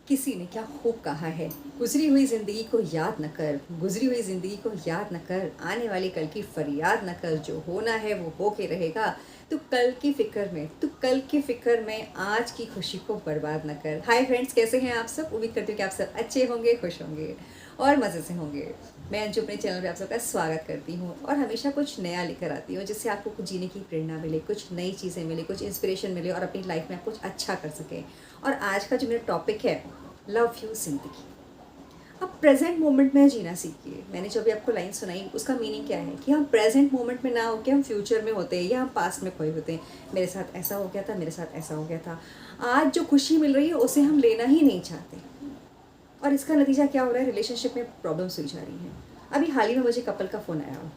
किसी ने क्या खूब कहा है, गुजरी हुई ज़िंदगी को याद न कर, गुजरी हुई ज़िंदगी को याद न कर, आने वाली कल की फरियाद न कर, जो होना है वो हो के रहेगा। तू कल की फ़िक्र में आज की खुशी को बर्बाद न कर। हाय फ्रेंड्स, कैसे हैं आप सब? उम्मीद करती हूँ कि आप सब अच्छे होंगे, खुश होंगे और मज़े से होंगे। मैं अंजू अपने चैनल पे आप सबका स्वागत करती हूँ और हमेशा कुछ नया लेकर आती हूँ, जिससे आपको कुछ जीने की प्रेरणा मिले, कुछ नई चीज़ें मिले, कुछ इंस्पिरेशन मिले और अपनी लाइफ में आप कुछ अच्छा कर सकें। और आज का जो मेरा टॉपिक है, लव यू जिंदगी। अब प्रेजेंट मोमेंट में जीना सीखिए। मैंने जो भी आपको लाइन सुनाई उसका मीनिंग क्या है कि हम प्रेजेंट मोमेंट में ना होकर हम फ्यूचर में होते हैं या हम पास्ट में खोए होते हैं। मेरे साथ ऐसा हो गया था, मेरे साथ ऐसा हो गया था। आज जो खुशी मिल रही है उसे हम लेना ही नहीं चाहते और इसका नतीजा क्या हो रहा है, रिलेशनशिप में प्रॉब्लम हुई जा रही है। अभी हाल ही में मुझे कपल का फ़ोन आया,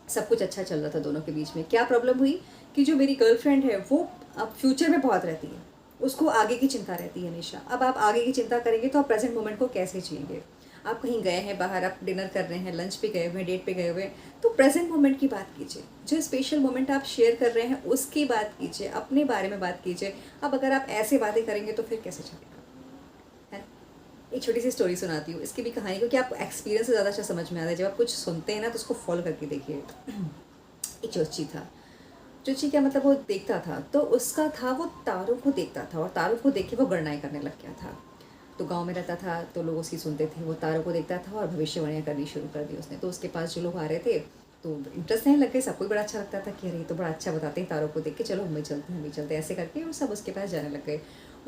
सब कुछ अच्छा चल रहा था दोनों के बीच में। क्या प्रॉब्लम हुई कि जो मेरी गर्लफ्रेंड है वो अब फ्यूचर में बहुत रहती है, उसको आगे की चिंता रहती है हमेशा। अब आप आगे की चिंता करेंगे तो आप प्रेजेंट मोमेंट को कैसे जिएंगे? आप कहीं गए हैं बाहर, आप डिनर कर रहे हैं, लंच पे गए हुए हैं, डेट पे गए हुए हैं, तो प्रेजेंट मोमेंट की बात कीजिए। जो स्पेशल मोमेंट आप शेयर कर रहे हैं उसकी बात कीजिए, अपने बारे में बात कीजिए। अब अगर आप ऐसे बातें करेंगे तो फिर कैसे चलेगा, है? एक छोटी सी स्टोरी सुनाती हूँ इसकी भी कहानी, क्योंकि आप एक्सपीरियंस से ज़्यादा अच्छा समझ में आता है। जब आप कुछ सुनते हैं ना तो उसको फॉलो करके देखिए। एक जोशी था। जोशी क्या मतलब, वो देखता था तो उसका था, वो तारों को देखता था और तारों को देख के वो गणनाएं करने लग गया था। तो गांव में रहता था तो लोग उसकी सुनते थे, वो तारों को देखता था और भविष्यवाणियाँ करनी शुरू कर दी उसने। तो उसके पास जो लोग आ रहे थे तो इंटरेस्ट नहीं लग गए, सबको बड़ा अच्छा लगता था कि अरे ये तो बड़ा अच्छा बताते हैं तारों को देख के, चलो हम भी चलते हैं, हम भी चलते हैं, ऐसे करके वो सब उसके पास जाने लग गए।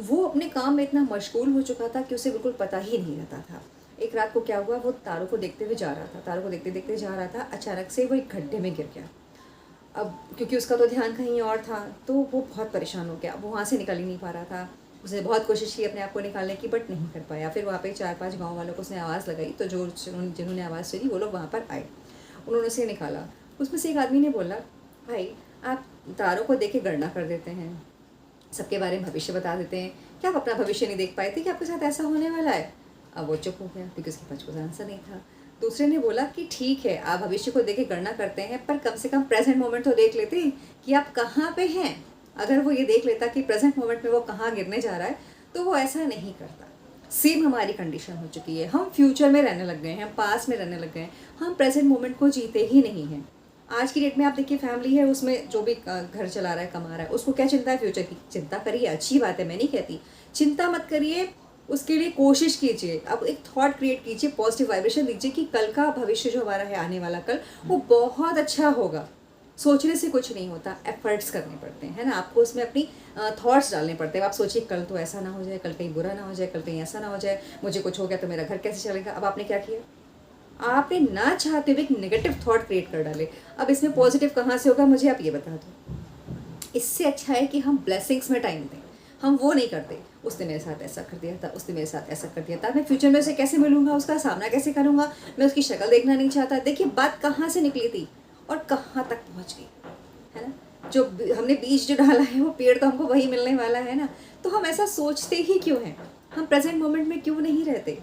वो अपने काम में इतना मशगूल हो चुका था कि उसे बिल्कुल पता ही नहीं रहता था। एक रात को क्या हुआ, वो तारों को देखते हुए जा रहा था, तारों को देखते देखते जा रहा था, अचानक से वो एक गड्ढे में गिर गया। अब क्योंकि उसका तो ध्यान कहीं और था तो वो बहुत परेशान हो गया, वो वहाँ से निकल ही नहीं पा रहा था। उसने बहुत कोशिश की अपने आप को निकालने की, बट नहीं कर पाया। फिर वहाँ पे 4-5 गांव वालों को उसने आवाज़ लगाई, तो जो जिन्होंने आवाज़ सुनी वो लोग वहाँ पर आए, उन्होंने उसे निकाला। उसमें से एक आदमी ने बोला, भाई आप तारों को देख के गणना कर देते हैं, सबके बारे में भविष्य बता देते हैं, क्या आप अपना भविष्य नहीं देख पाए थे कि आपके साथ ऐसा होने वाला है? अब वो चुप हो गया क्योंकि उसके पास कोई आंसर नहीं था। दूसरे ने बोला कि ठीक है, आप भविष्य को देख के गणना करते हैं, पर कम से कम प्रेजेंट मोमेंट तो देख लेते कि आप कहाँ पे हैं। अगर वो ये देख लेता कि प्रेजेंट मोमेंट में वो कहाँ गिरने जा रहा है तो वो ऐसा नहीं करता। सेम हमारी कंडीशन हो चुकी है, हम फ्यूचर में रहने लग गए हैं, हम पास में रहने लग गए हैं, हम प्रेजेंट मोमेंट को जीते ही नहीं हैं। आज की डेट में आप देखिए, फैमिली है, उसमें जो भी घर चला रहा है, कमा रहा है, उसको क्या चिंता है? फ्यूचर की चिंता करिए, अच्छी बात है, मैं नहीं कहती चिंता मत करिए, उसके लिए कोशिश कीजिए। अब एक थॉट क्रिएट कीजिए, पॉजिटिव वाइब्रेशन दीजिए कि कल का भविष्य जो हमारा है, आने वाला कल, वो बहुत अच्छा होगा। सोचने से कुछ नहीं होता, एफर्ट्स करने पड़ते हैं, है ना? आपको उसमें अपनी थॉट्स डालने पड़ते हैं। आप सोचिए कल तो ऐसा ना हो जाए, कल कहीं बुरा ना हो जाए, कल कहीं ऐसा ना हो जाए, मुझे कुछ हो गया तो मेरा घर कैसे चलेगा। अब आपने क्या किया, आपने ना चाहते हुए एक नेगेटिव थॉट क्रिएट कर डाले। अब इसमें पॉजिटिव कहाँ से होगा, मुझे आप ये बता दो। इससे अच्छा है कि हम ब्लेसिंग्स में टाइम दें। हम वो नहीं करते, उसने मेरे साथ ऐसा कर दिया था, उसने मेरे साथ ऐसा कर दिया था, मैं फ्यूचर में उसे कैसे मिलूंगा, उसका सामना कैसे करूंगा, मैं उसकी शक्ल देखना नहीं चाहता। देखिए बात कहाँ से निकली थी और कहाँ तक पहुँच गई, है ना? जो हमने बीज जो डाला है वो पेड़ तो हमको वही मिलने वाला है ना। तो हम ऐसा सोचते ही क्यों हैं? हम प्रेजेंट मोमेंट में क्यों नहीं रहते?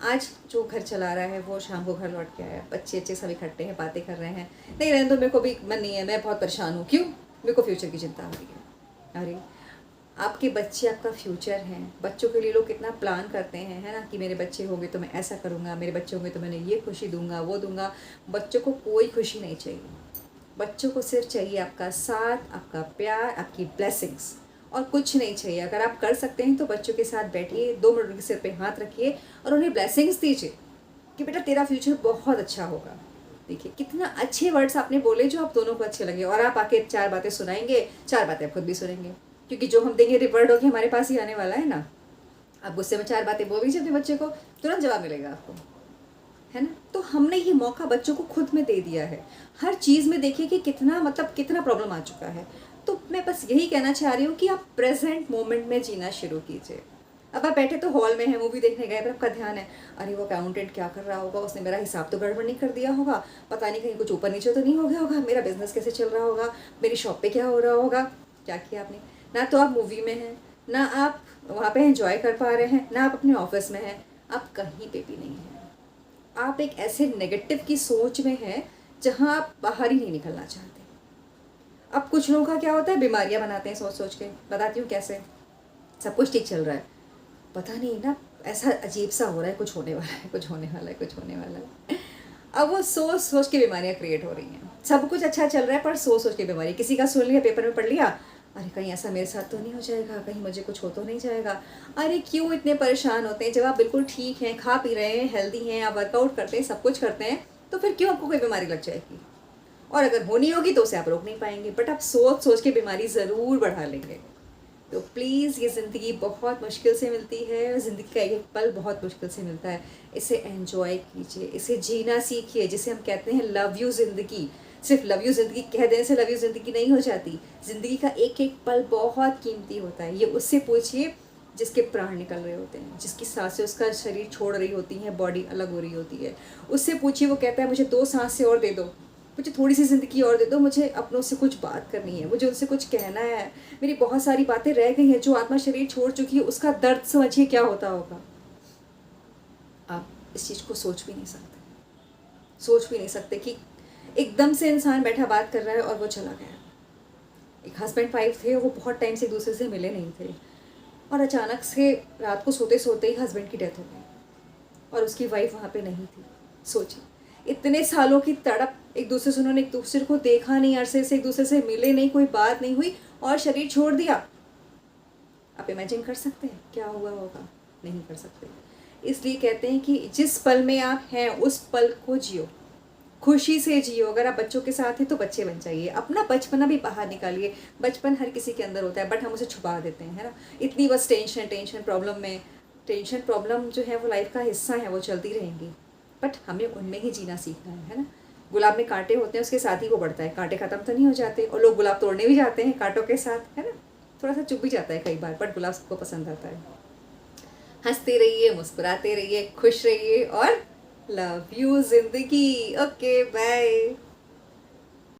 आज जो घर चला रहा है वो शाम को घर लौट के आया, बच्चे अच्छे सब इकट्ठे हैं, बातें कर रहे हैं, नहीं रहने दो, मेरे को भी मन नहीं है, मैं बहुत परेशान हूँ। क्यों? मेरे को फ्यूचर की चिंता हो रही है। अरे आपके बच्चे आपका फ्यूचर हैं, बच्चों के लिए लोग कितना प्लान करते हैं, है ना? कि मेरे बच्चे होंगे तो मैं ऐसा करूँगा, मेरे बच्चे होंगे तो मैंने ये खुशी दूंगा, वो दूंगा। बच्चों को कोई खुशी नहीं चाहिए, बच्चों को सिर्फ चाहिए आपका साथ, आपका प्यार, आपकी ब्लेसिंग्स, और कुछ नहीं चाहिए। अगर आप कर सकते हैं तो बच्चों के साथ बैठिए, 2 मिनट उनके सिर पे हाथ रखिए और उन्हें ब्लेसिंग्स दीजिए कि बेटा तेरा फ्यूचर बहुत अच्छा होगा। देखिए कितना अच्छे वर्ड्स आपने बोले जो आप दोनों को अच्छे लगे, और आप आके 4 बातें सुनाएंगे, 4 बातें आप खुद भी सुनेंगे, क्योंकि जो हम देंगे रिवर्ड होके हमारे पास ही आने वाला है ना। आप गुस्से में 4 बातें बोल दीजिए अपने बच्चे को, तुरंत जवाब मिलेगा आपको, है ना? तो हमने ये मौका बच्चों को खुद में दे दिया है। हर चीज़ में देखिए कि कितना मतलब कितना प्रॉब्लम आ चुका है। तो मैं बस यही कहना चाह रही हूँ कि आप प्रेजेंट मोमेंट में जीना शुरू कीजिए। अब आप बैठे तो हॉल में हैं, मूवी देखने गए, पर आपका ध्यान है, अरे वो अकाउंटेंट क्या कर रहा होगा, उसने मेरा हिसाब तो गड़बड़ नहीं कर दिया होगा, पता नहीं कहीं कुछ ऊपर नीचे तो नहीं हो गया होगा, मेरा बिजनेस कैसे चल रहा होगा, मेरी शॉप पे क्या हो रहा होगा। क्या किया आपने? ना तो आप मूवी में हैं, ना आप वहाँ पे एंजॉय कर पा रहे हैं, ना आप अपने ऑफिस में हैं, आप कहीं पे भी नहीं हैं। आप एक ऐसे नेगेटिव की सोच में हैं जहाँ आप बाहर ही नहीं निकलना चाहते। अब कुछ लोगों का क्या होता है, बीमारियां बनाते हैं सोच सोच के। बताती हूँ कैसे। सब कुछ ठीक चल रहा है, पता नहीं ना, ऐसा अजीब सा हो रहा है, कुछ होने वाला है, कुछ होने वाला है, कुछ होने वाला है। अब वो सोच सोच के बीमारियां क्रिएट हो रही हैं। सब कुछ अच्छा चल रहा है पर सोच सोच के बीमारी। किसी का सुन लिया, पेपर में पढ़ लिया, अरे कहीं ऐसा मेरे साथ तो नहीं हो जाएगा, कहीं मुझे कुछ हो तो नहीं जाएगा। अरे क्यों इतने परेशान होते हैं जब आप बिल्कुल ठीक हैं, खा पी रहे हैं, हेल्दी हैं, आप वर्कआउट करते हैं, सब कुछ करते हैं, तो फिर क्यों आपको कोई बीमारी लग जाएगी? और अगर होनी होगी तो उसे आप रोक नहीं पाएंगे, बट आप सोच सोच के बीमारी ज़रूर बढ़ा लेंगे। तो प्लीज़, ये ज़िंदगी बहुत मुश्किल से मिलती है, ज़िंदगी का एक पल बहुत मुश्किल से मिलता है। इसे एंजॉय कीजिए, इसे जीना सीखिए, जिसे हम कहते हैं लव यू ज़िंदगी। सिर्फ लव यू ज़िंदगी कह देने से लव यू ज़िंदगी नहीं हो जाती। ज़िंदगी का एक एक पल बहुत कीमती होता है। ये उससे पूछिए जिसके प्राण निकल रहे होते हैं, जिसकी सांसें उसका शरीर छोड़ रही होती हैं, बॉडी अलग हो रही होती है। उससे पूछिए, वो कहता है मुझे 2 सांसें और दे दो, मुझे थोड़ी सी ज़िंदगी और दे दो, मुझे अपनों से कुछ बात करनी है, मुझे उनसे कुछ कहना है, मेरी बहुत सारी बातें रह गई हैं। जो आत्मा शरीर छोड़ चुकी है उसका दर्द समझिए क्या होता होगा। आप इस चीज़ को सोच भी नहीं सकते, सोच भी नहीं सकते कि एकदम से इंसान बैठा बात कर रहा है और वो चला गया। एक हस्बैंड वाइफ थे, वो बहुत टाइम से एक दूसरे से मिले नहीं थे, और अचानक से रात को सोते सोते ही हस्बैंड की डेथ हो गई और उसकी वाइफ वहाँ पे नहीं थी। सोचिए, इतने सालों की तड़प, एक दूसरे से उन्होंने एक दूसरे को देखा नहीं, अरसे से एक दूसरे से मिले नहीं, कोई बात नहीं हुई और शरीर छोड़ दिया। आप इमेजिन कर सकते हैं क्या हुआ होगा? नहीं कर सकते। इसलिए कहते हैं कि जिस पल में आप हैं उस पल को जियो, खुशी से जियो। अगर आप बच्चों के साथ हैं तो बच्चे बन जाइए, अपना बचपना भी बाहर निकालिए। बचपन हर किसी के अंदर होता है, बट हम उसे छुपा देते हैं, है ना। इतनी बस टेंशन टेंशन प्रॉब्लम में, टेंशन प्रॉब्लम जो है वो लाइफ का हिस्सा है, वो चलती रहेंगी, बट हमें उनमें ही जीना सीखना है ना। गुलाब में कांटे होते हैं, उसके साथ ही वो बढ़ता है, कांटे खत्म तो नहीं हो जाते। और लोग गुलाब तोड़ने भी जाते हैं कांटों के साथ, है ना। थोड़ा सा चुभ भी जाता है कई बार, बट गुलाब सबको पसंद आता है। हंसते रहिए, मुस्कुराते रहिए, खुश रहिए और लव यू जिंदगी। Okay, bye.